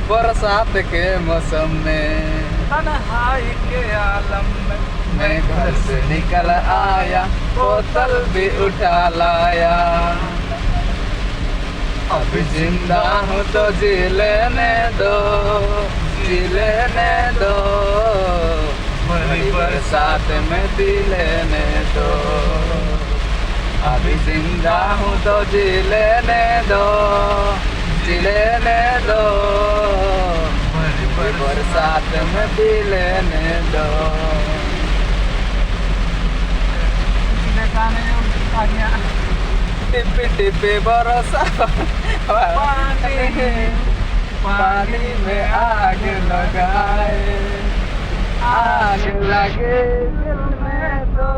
बरसात के मौसम में तन्हाई के आलम में मैं घर से निकल आया, बोतल भी उठा लाया। अभी जिंदा हूँ तो जी लेने दो, जी लेने दो, बड़ी बरसात में पी लेने दो। अभी जिंदा हूँ तो जी लेने दो, जी लेने दो, बड़ी बरसात में पी लेने दो। टिपी टिपी बरसा पानी में आग लगाए, आग लगे दिल में तो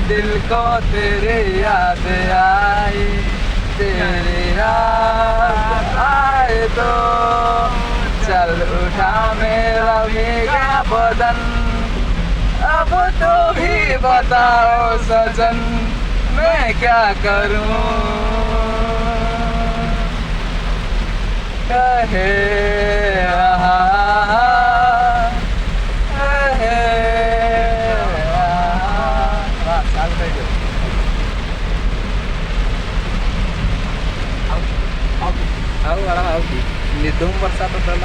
दिल को तेरी याद आई, तेरी याद आए तो चल उठा मेरा भीगा बदन। अब तो ही बताओ सजन, मैं क्या करूं। कहे रहा, कहे रहा। Aku orang aku di Lidung bersatu dalam